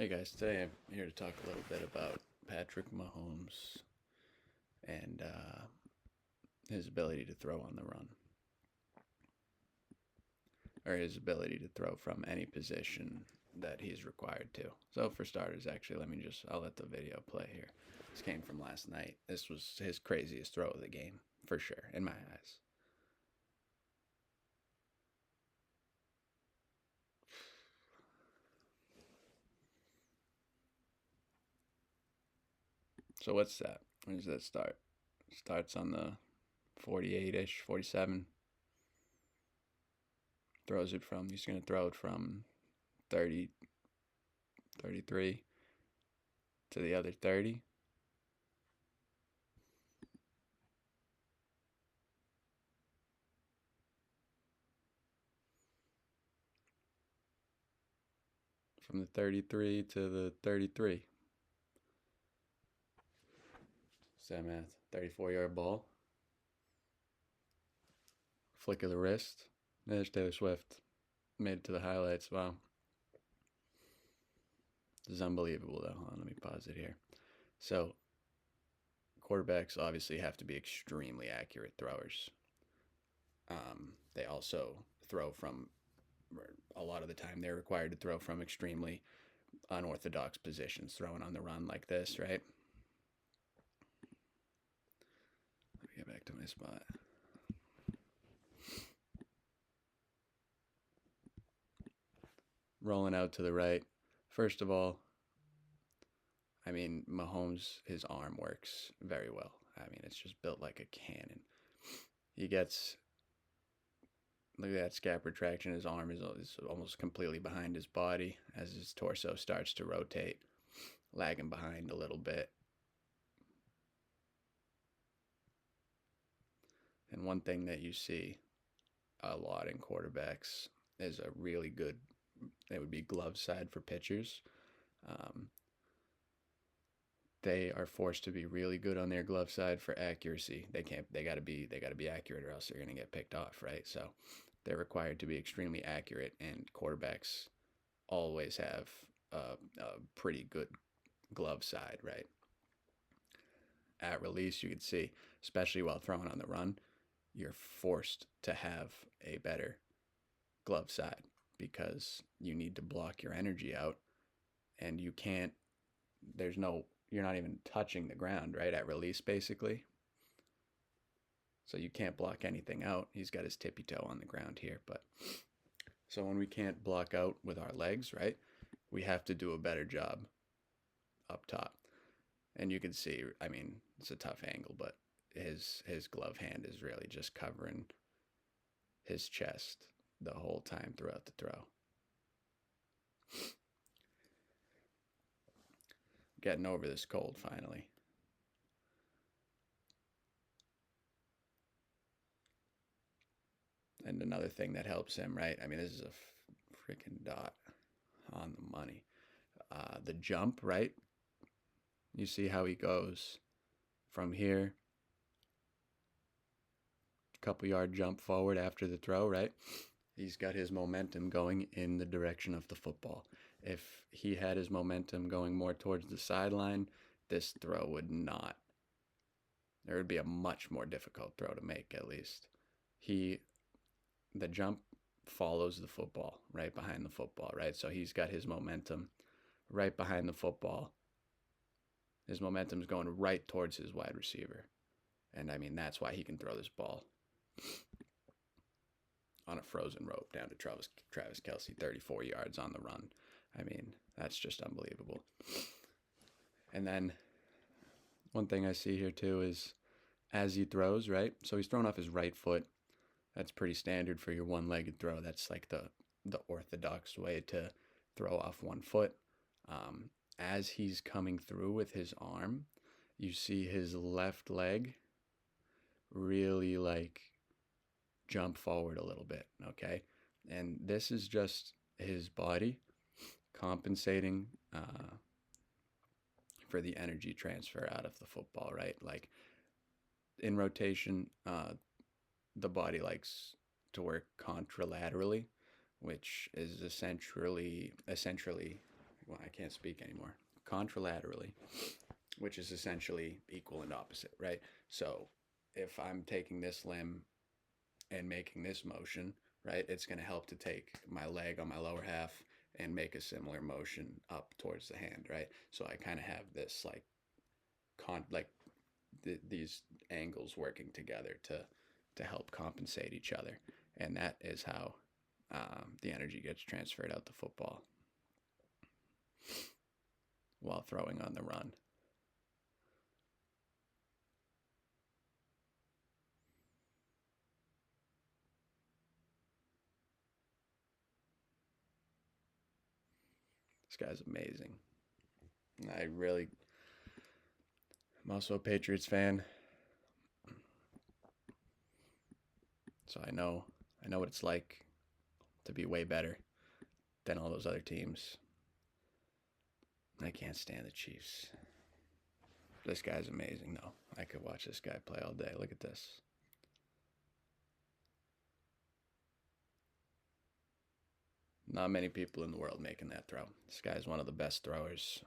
Hey guys, today I'm here to talk a little bit about Patrick Mahomes and his ability to throw on the run, or his ability to throw from any position that he's required to. So, for starters, actually, I'll let the video play here. This came from last night. This was his craziest throw of the game, for sure, in my eyes. So, what's that? When does that start? Starts on the 48 ish, 47. He's going to throw it from 30, 33 to the other 30. From the 33 to the 33. What's math? 34-yard ball. Flick of the wrist. There's Taylor Swift. Made it to the highlights. Wow. This is unbelievable, though. Hold on, let me pause it here. So, quarterbacks obviously have to be extremely accurate throwers. They also throw from, a lot of the time, they're required to throw from extremely unorthodox positions, throwing on the run like this, right? Let me get back to my spot. Rolling out to the right. First of all, Mahomes, his arm works very well. It's just built like a cannon. He gets, look at that scap retraction. His arm is almost completely behind his body as his torso starts to rotate, lagging behind a little bit. And one thing that you see a lot in quarterbacks is a really good, it would be glove side for pitchers. They are forced to be really good on their glove side for accuracy. They got to be accurate, or else they're going to get picked off, right? So they're required to be extremely accurate, and quarterbacks always have a pretty good glove side, right? At release, you can see, especially while throwing on the run, you're forced to have a better glove side because you need to block your energy out, and you can't, you're not even touching the ground, right, at release, basically. So you can't block anything out. He's got his tippy toe on the ground here, but so when we can't block out with our legs, right, we have to do a better job up top. And you can see, it's a tough angle, but his glove hand is really just covering his chest the whole time throughout the throw. Getting over this cold finally. And another thing that helps him, right? This is a freaking dot on the money. The jump, right? You see how he goes from here, couple yard jump forward after the throw, right? He's got his momentum going in the direction of the football. If he had his momentum going more towards the sideline, this throw would not. There would be a much more difficult throw to make, at least. The jump follows the football, right behind the football, right? So he's got his momentum right behind the football. His momentum's going right towards his wide receiver. And that's why he can throw this ball on a frozen rope down to Travis Kelce, 34 yards on the run. That's just unbelievable. And then one thing I see here too is as he throws, right? So he's thrown off his right foot. That's pretty standard for your one-legged throw. That's like the orthodox way to throw off one foot. As he's coming through with his arm, you see his left leg really jump forward a little bit, okay? And this is just his body compensating for the energy transfer out of the football, right? In rotation, the body likes to work contralaterally, which is essentially well, I can't speak anymore. Contralaterally, which is essentially equal and opposite, right? So if I'm taking this limb and making this motion, right, it's going to help to take my leg on my lower half and make a similar motion up towards the hand, right? So I kind of have this like these angles working together to help compensate each other, and that is how the energy gets transferred out the football while throwing on the run. This guy's amazing. I'm also a Patriots fan, so I know what it's like to be way better than all those other teams. I can't stand the Chiefs. This guy's amazing, though. I could watch this guy play all day. Look at this. Not many people in the world making that throw. This guy's one of the best throwers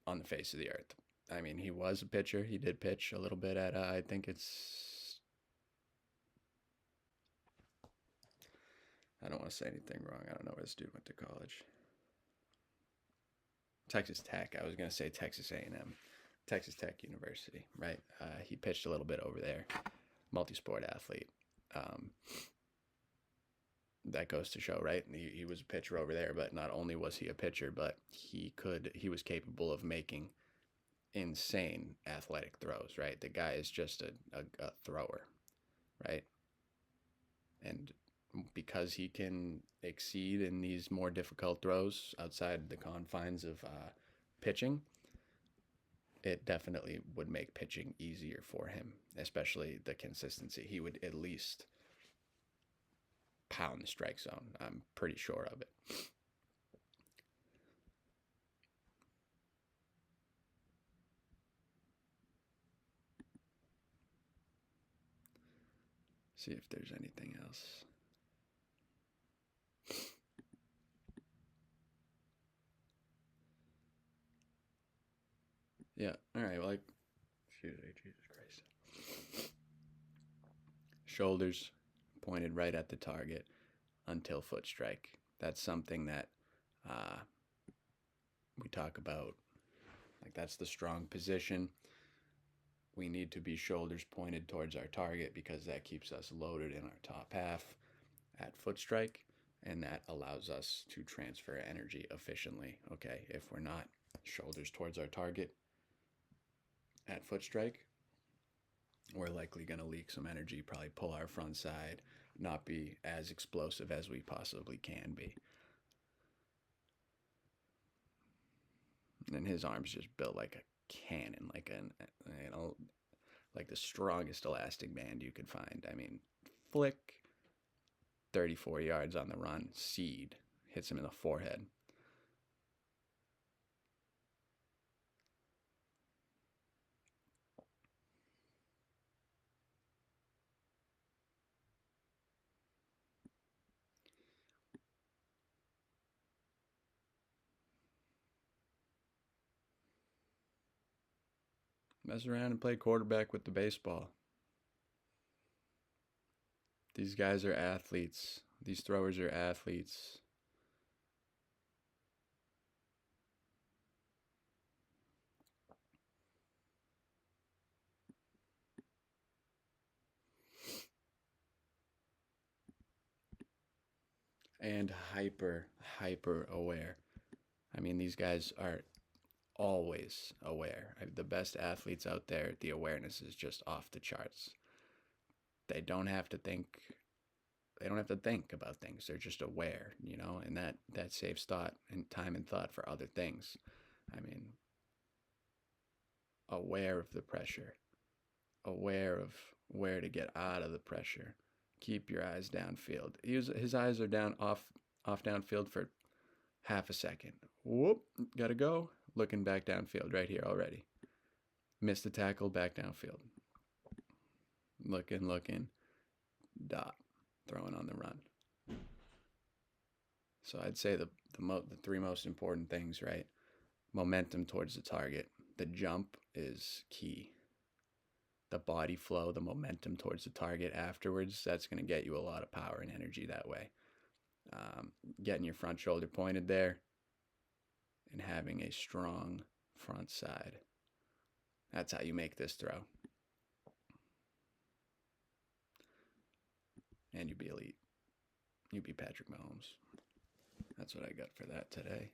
on the face of the earth. I mean, he was a pitcher. He did pitch a little bit at, I think it's, I don't want to say anything wrong. I don't know where this dude went to college. Texas Tech. I was going to say Texas A&M. Texas Tech University, right? He pitched a little bit over there. Multi-sport athlete. That goes to show, right? He was a pitcher over there, but not only was he a pitcher, but he was capable of making insane athletic throws, right? The guy is just a thrower, right? And because he can exceed in these more difficult throws outside the confines of pitching, it definitely would make pitching easier for him, especially the consistency. He would at least pound the strike zone. I'm pretty sure of it. See if there's anything else. Yeah. All right. Well, excuse me, Jesus Christ. Shoulders pointed right at the target until foot strike. That's something that we talk about. Like, that's the strong position. We need to be shoulders pointed towards our target because that keeps us loaded in our top half at foot strike, and that allows us to transfer energy efficiently. Okay, if we're not shoulders towards our target at foot strike, we're likely going to leak some energy, probably pull our front side, not be as explosive as we possibly can be. And his arms just built like a cannon, like like the strongest elastic band you could find. I mean, flick, 34 yards on the run, seed, hits him in the forehead. Mess around and play quarterback with the baseball. These guys are athletes. These throwers are athletes. And hyper aware. I mean, these guys are always aware. The best athletes out there, the awareness is just off the charts. They don't have to think. They don't have to think about things. They're just aware, and that saves thought and time and thought for other things. I mean, aware of the pressure, aware of where to get out of the pressure. Keep your eyes downfield. His eyes are down off downfield for half a second. Whoop, gotta go. Looking back downfield right here already. Missed the tackle, back downfield. Looking, dot, throwing on the run. So I'd say the the three most important things, right? Momentum towards the target. The jump is key. The body flow, the momentum towards the target afterwards, that's going to get you a lot of power and energy that way. Getting your front shoulder pointed there and having a strong front side. That's how you make this throw. And you'd be elite. You'd be Patrick Mahomes. That's what I got for that today.